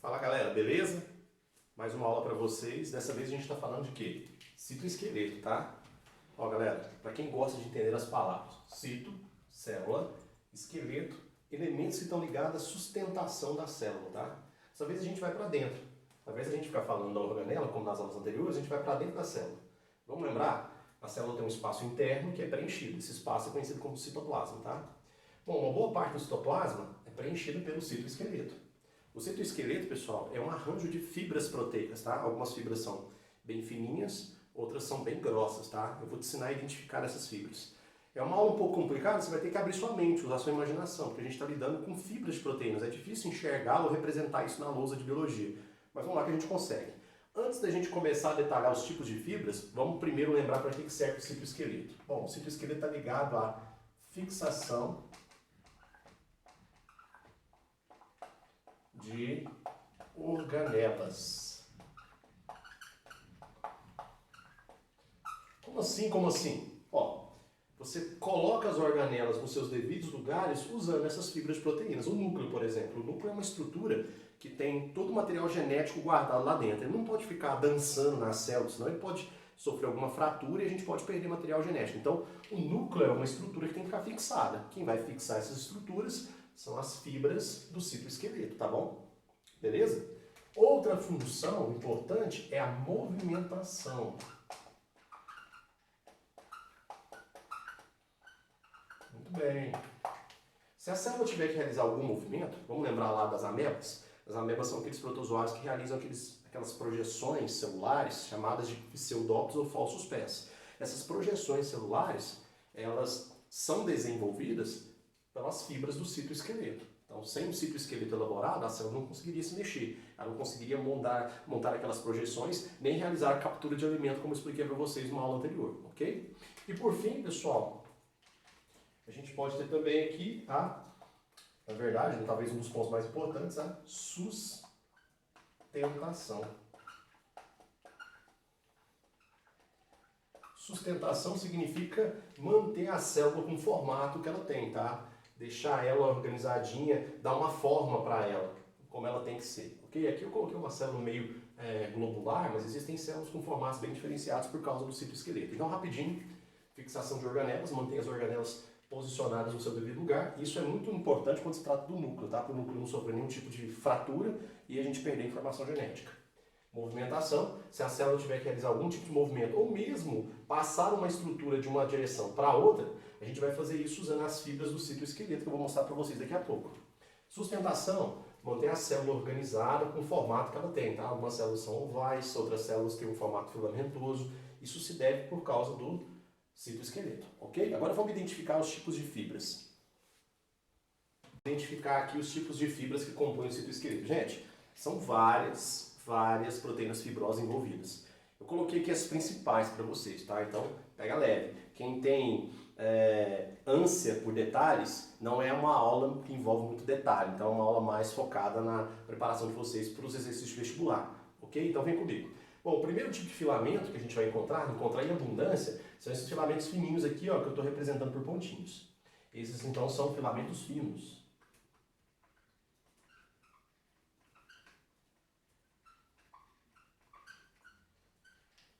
Fala galera, beleza? Mais uma aula para vocês. Dessa vez a gente está falando de quê? Citoesqueleto, tá? Ó galera, para quem gosta de entender as palavras, cito, célula, esqueleto, elementos que estão ligados à sustentação da célula, tá? Dessa vez a gente vai para dentro. Ao invés de a gente ficar falando da organela, como nas aulas anteriores, a gente vai para dentro da célula. Vamos lembrar? A célula tem um espaço interno que é preenchido. Esse espaço é conhecido como citoplasma, tá? Bom, uma boa parte do citoplasma é preenchida pelo citoesqueleto. O citoesqueleto, pessoal, é um arranjo de fibras proteicas, tá? Algumas fibras são bem fininhas, outras são bem grossas, tá? Eu vou te ensinar a identificar essas fibras. É uma aula um pouco complicada, você vai ter que abrir sua mente, usar sua imaginação, porque a gente está lidando com fibras de proteínas. É difícil enxergar ou representar isso na lousa de biologia. Mas vamos lá que a gente consegue. Antes da gente começar a detalhar os tipos de fibras, vamos primeiro lembrar para que serve o citoesqueleto. Bom, o citoesqueleto está ligado à fixação de organelas. Como assim? Como assim? Ó, você coloca as organelas nos seus devidos lugares usando essas fibras de proteínas. O núcleo, por exemplo. O núcleo é uma estrutura que tem todo o material genético guardado lá dentro. Ele não pode ficar dançando nas células, senão ele pode sofrer alguma fratura e a gente pode perder material genético. Então, o núcleo é uma estrutura que tem que ficar fixada. Quem vai fixar essas estruturas são as fibras do citoesqueleto, tá bom? Beleza? Outra função importante é a movimentação. Muito bem. Se a célula tiver que realizar algum movimento, vamos lembrar lá das amebas? As amebas são aqueles protozoários que realizam aquelas projeções celulares chamadas de pseudópodos ou falsos pés. Essas projeções celulares, elas são desenvolvidas pelas fibras do citoesqueleto. Então, sem um citoesqueleto elaborado, a célula não conseguiria se mexer. Ela não conseguiria montar aquelas projeções, nem realizar a captura de alimento, como eu expliquei para vocês numa aula anterior, ok? E por fim, pessoal, a gente pode ter também aqui na verdade, talvez um dos pontos mais importantes, a sustentação. Sustentação significa manter a célula com o formato que ela tem, tá? Deixar ela organizadinha, dar uma forma para ela, como ela tem que ser, ok? Aqui eu coloquei uma célula meio globular, mas existem células com formatos bem diferenciados por causa do citoesqueleto. Então, rapidinho, fixação de organelas, mantém as organelas posicionadas no seu devido lugar. Isso é muito importante quando se trata do núcleo, tá? Para o núcleo não sofrer nenhum tipo de fratura e a gente perder informação genética. Movimentação, se a célula tiver que realizar algum tipo de movimento ou mesmo passar uma estrutura de uma direção para outra, a gente vai fazer isso usando as fibras do citoesqueleto que eu vou mostrar para vocês daqui a pouco. Sustentação, mantém a célula organizada com o formato que ela tem, tá? Algumas células são ovais, outras células têm um formato filamentoso. Isso se deve por causa do citoesqueleto, ok? Agora vamos identificar os tipos de fibras. Identificar aqui os tipos de fibras que compõem o citoesqueleto. Gente, são várias proteínas fibrosas envolvidas. Eu coloquei aqui as principais para vocês, tá? Então, pega leve. Quem tem ânsia por detalhes, não é uma aula que envolve muito detalhe, então é uma aula mais focada na preparação de vocês para os exercícios de vestibular, ok? Então vem comigo. Bom, o primeiro tipo de filamento que a gente vai encontrar em abundância, são esses filamentos fininhos aqui, ó, que eu estou representando por pontinhos. Esses, então, são filamentos finos.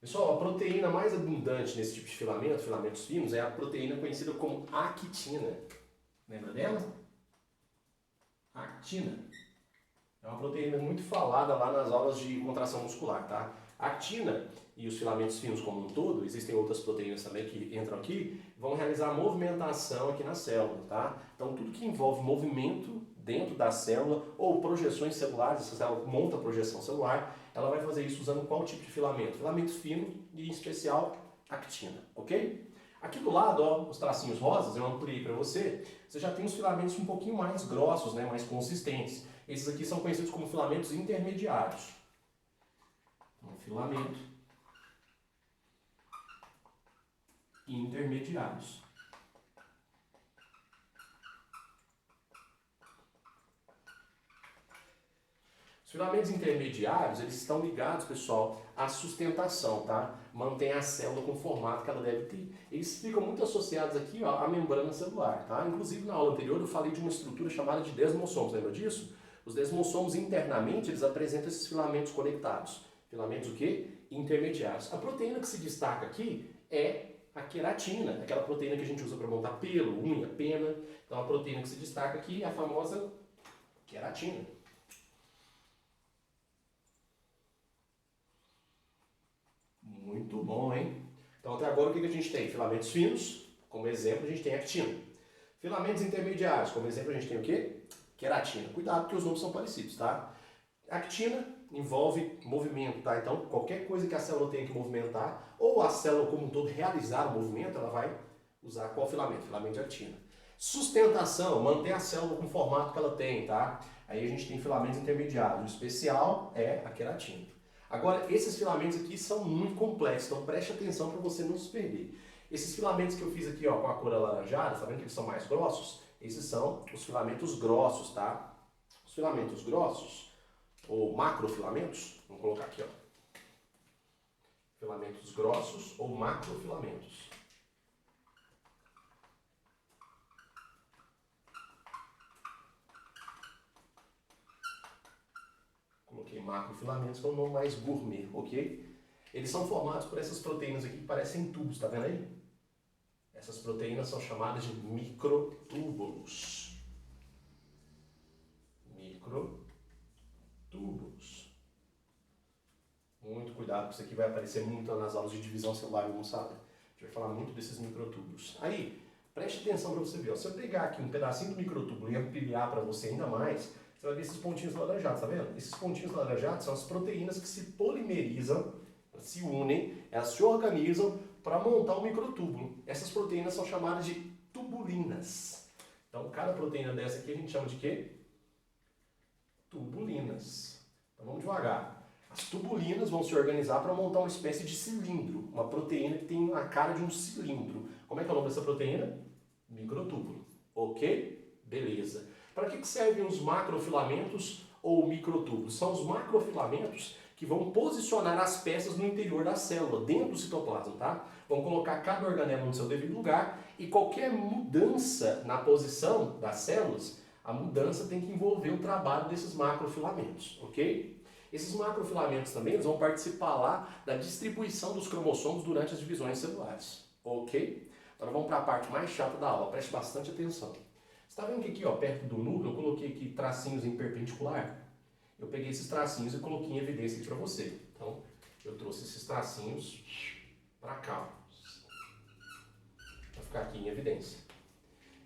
Pessoal, a proteína mais abundante nesse tipo de filamento, filamentos finos, é a proteína conhecida como actina. Lembra dela? Actina. É uma proteína muito falada lá nas aulas de contração muscular, tá? A actina e os filamentos finos como um todo, existem outras proteínas também que entram aqui, vão realizar movimentação aqui na célula, tá? Então tudo que envolve movimento dentro da célula ou projeções celulares, essa célula monta a projeção celular, ela vai fazer isso usando qual tipo de filamento? Filamento fino e em especial actina, ok? Aqui do lado, ó, os tracinhos rosas, eu ampliei para você, você já tem os filamentos um pouquinho mais grossos, né, mais consistentes. Esses aqui são conhecidos como filamentos intermediários. Um filamento intermediários. Os filamentos intermediários, eles estão ligados, pessoal, à sustentação, tá? Mantém a célula com o formato que ela deve ter. Eles ficam muito associados aqui, ó, à membrana celular, tá? Inclusive, na aula anterior, eu falei de uma estrutura chamada de desmossomos, lembra disso? Os desmossomos internamente, eles apresentam esses filamentos conectados. Filamentos o quê? Intermediários. A proteína que se destaca aqui é a queratina, aquela proteína que a gente usa para montar pelo, unha, pena. Então a proteína que se destaca aqui é a famosa queratina. Muito bom, hein? Então até agora o que a gente tem? Filamentos finos, como exemplo a gente tem actina. Filamentos intermediários, como exemplo a gente tem o quê? Queratina. Cuidado porque os nomes são parecidos, tá? Actina envolve movimento, tá? Então qualquer coisa que a célula tenha que movimentar, ou a célula como um todo realizar o movimento, ela vai usar qual filamento? Filamento de actina. Sustentação, manter a célula com o formato que ela tem, tá? Aí a gente tem filamentos intermediários. O especial é a queratina. Agora, esses filamentos aqui são muito complexos, então preste atenção para você não se perder. Esses filamentos que eu fiz aqui ó, com a cor alaranjada, tá vendo que eles são mais grossos? Esses são os filamentos grossos, tá? Os filamentos grossos, ou macrofilamentos, vamos colocar aqui, ó. Filamentos grossos ou macrofilamentos. Coloquei macrofilamentos, que é um nome mais gourmet, ok? Eles são formados por essas proteínas aqui que parecem tubos, tá vendo aí? Essas proteínas são chamadas de microtúbulos. Microtúbulos. Muito cuidado, porque isso aqui vai aparecer muito nas aulas de divisão celular e moçada. A gente vai falar muito desses microtúbulos. Aí, preste atenção para você ver. Ó. Se eu pegar aqui um pedacinho do microtúbulo e ampliar para você ainda mais, você vai ver esses pontinhos laranjados, tá vendo? Esses pontinhos laranjados são as proteínas que se polimerizam, se unem, elas se organizam para montar um microtúbulo. Essas proteínas são chamadas de tubulinas. Então, cada proteína dessa aqui a gente chama de quê? Tubulinas. Então, vamos devagar. As tubulinas vão se organizar para montar uma espécie de cilindro, uma proteína que tem a cara de um cilindro. Como é que é o nome dessa proteína? Microtúbulo. Ok? Beleza. Para que servem os macrofilamentos ou microtúbulos? São os macrofilamentos que vão posicionar as peças no interior da célula, dentro do citoplasma, tá? Vão colocar cada organelo no seu devido lugar e qualquer mudança na posição das células, a mudança tem que envolver o trabalho desses macrofilamentos, ok? Esses macrofilamentos também eles vão participar lá da distribuição dos cromossomos durante as divisões celulares, ok? Agora vamos para a parte mais chata da aula, preste bastante atenção. Você está vendo que aqui, ó, perto do núcleo, eu coloquei aqui tracinhos em perpendicular? Eu peguei esses tracinhos e coloquei em evidência aqui para você. Então, eu trouxe esses tracinhos para cá, para ficar aqui em evidência.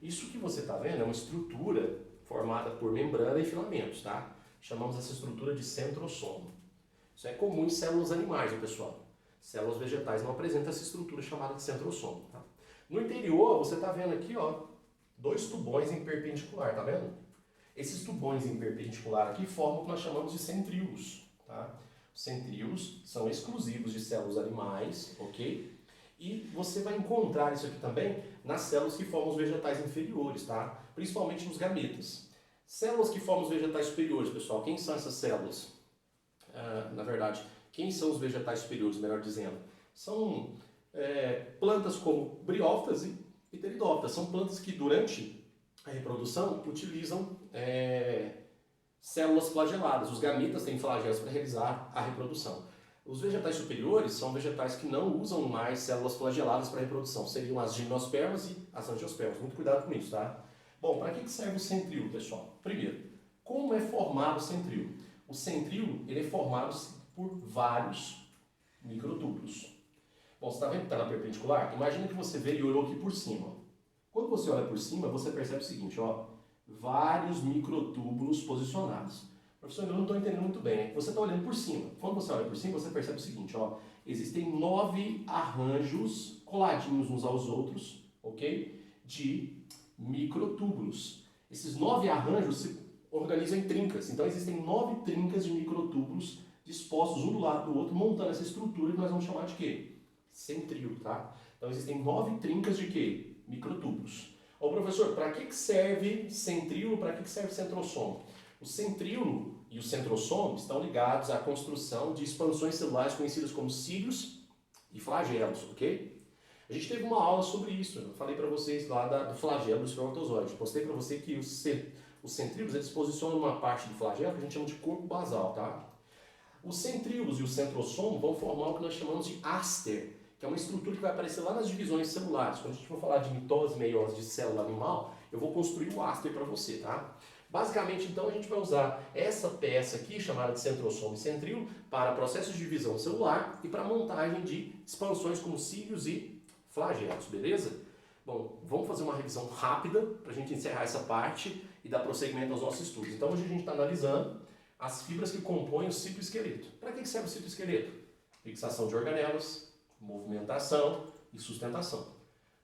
Isso que você está vendo é uma estrutura formada por membrana e filamentos, tá? Chamamos essa estrutura de centrossomo. Isso é comum em células animais, pessoal. Células vegetais não apresentam essa estrutura chamada de centrossomo, tá? No interior, você está vendo aqui, ó, dois tubões em perpendicular, tá vendo? Esses tubões em perpendicular aqui formam o que nós chamamos de centríolos, tá? Os centríolos são exclusivos de células animais, ok? E você vai encontrar isso aqui também nas células que formam os vegetais inferiores, tá? Principalmente nos gametas. Células que formam os vegetais superiores, pessoal, quem são essas células? Na verdade, quem são os vegetais superiores, melhor dizendo? São plantas como briófitas e pteridófitas. São plantas que durante a reprodução utilizam células flageladas. Os gametas têm flagelos para realizar a reprodução. Os vegetais superiores são vegetais que não usam mais células flageladas para reprodução. Seriam as gimnospermas e as angiospermas. Muito cuidado com isso, tá? Bom, para que serve o centríolo, pessoal? Primeiro, como é formado o centríolo? O centríolo ele é formado por vários microtúbulos. Bom, você está vendo que está na perpendicular? Imagina que você veio e olhou aqui por cima. Quando você olha por cima, você percebe o seguinte, ó, vários microtúbulos posicionados. Professor, eu não estou entendendo muito bem. Você está olhando por cima. Quando você olha por cima, você percebe o seguinte, ó, existem 9 arranjos coladinhos uns aos outros, ok? De microtúbulos. Esses 9 arranjos se organizam em trincas. Então existem 9 trincas de microtúbulos dispostos um do lado do outro, montando essa estrutura que nós vamos chamar de quê? Centríolo, tá? Então existem 9 trincas de quê? Microtúbulos. Ô professor, para que serve centríolo, para que serve centrossomo? O centríolo e o centrossomo estão ligados à construção de expansões celulares conhecidas como cílios e flagelos, ok? A gente teve uma aula sobre isso, eu falei para vocês lá do flagelo do espermatozoide. Postei para você que Os centríolos, eles se posicionam numa parte do flagelo que a gente chama de corpo basal, tá? Os centríolos e o centrossomo vão formar o que nós chamamos de áster, que é uma estrutura que vai aparecer lá nas divisões celulares. Quando a gente for falar de mitose e meiose de célula animal, eu vou construir o áster para você, tá? Basicamente, então, a gente vai usar essa peça aqui, chamada de centrossomo e centríolo, para processos de divisão celular e para montagem de expansões como cílios e flagelos, beleza? Bom, vamos fazer uma revisão rápida para a gente encerrar essa parte e dar prosseguimento aos nossos estudos. Então, hoje a gente está analisando as fibras que compõem o citoesqueleto. Para que serve o citoesqueleto? Fixação de organelas, movimentação e sustentação.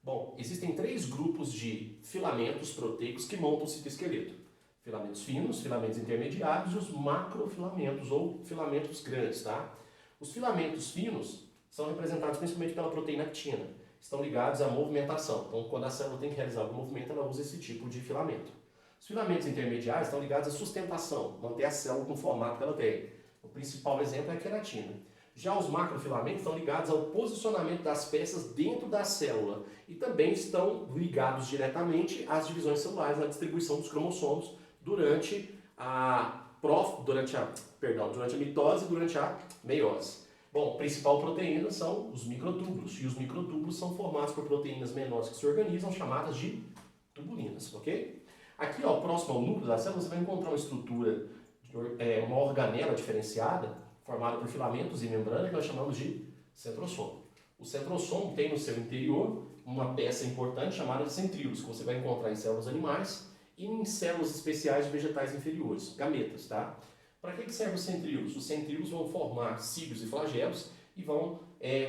Bom, existem 3 grupos de filamentos proteicos que montam o citoesqueleto. Filamentos finos, filamentos intermediários e os macrofilamentos ou filamentos grandes, tá? Os filamentos finos são representados principalmente pela proteína actina. Estão ligados à movimentação. Então, quando a célula tem que realizar algum movimento, ela usa esse tipo de filamento. Os filamentos intermediários estão ligados à sustentação, manter a célula com o formato que ela tem. O principal exemplo é a queratina. Já os macrofilamentos estão ligados ao posicionamento das peças dentro da célula e também estão ligados diretamente às divisões celulares, na distribuição dos cromossomos durante a mitose e durante a meiose. Bom, a principal proteína são os microtúbulos, e os microtúbulos são formados por proteínas menores que se organizam, chamadas de tubulinas, ok? Aqui, ó, próximo ao núcleo da célula, você vai encontrar uma estrutura, uma organela diferenciada, formada por filamentos e membrana, que nós chamamos de centrossomo. O centrossomo tem no seu interior uma peça importante chamada de centríolos, que você vai encontrar em células animais e em células especiais de vegetais inferiores, gametas, tá? Para que servem os centríolos? Os centríolos vão formar cílios e flagelos e vão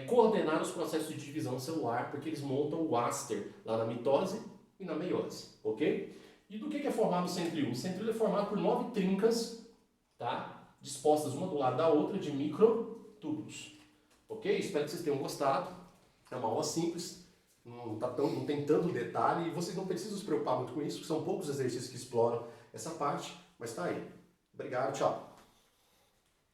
coordenar os processos de divisão celular, porque eles montam o áster lá na mitose e na meiose, ok? E do que é formado o centríolo? O centríolo é formado por 9 trincas, tá? Dispostas uma do lado da outra de microtúbulos, ok? Espero que vocês tenham gostado. É uma aula simples. Não tem tanto detalhe e vocês não precisam se preocupar muito com isso, porque são poucos exercícios que exploram essa parte, mas tá aí. Obrigado, tchau.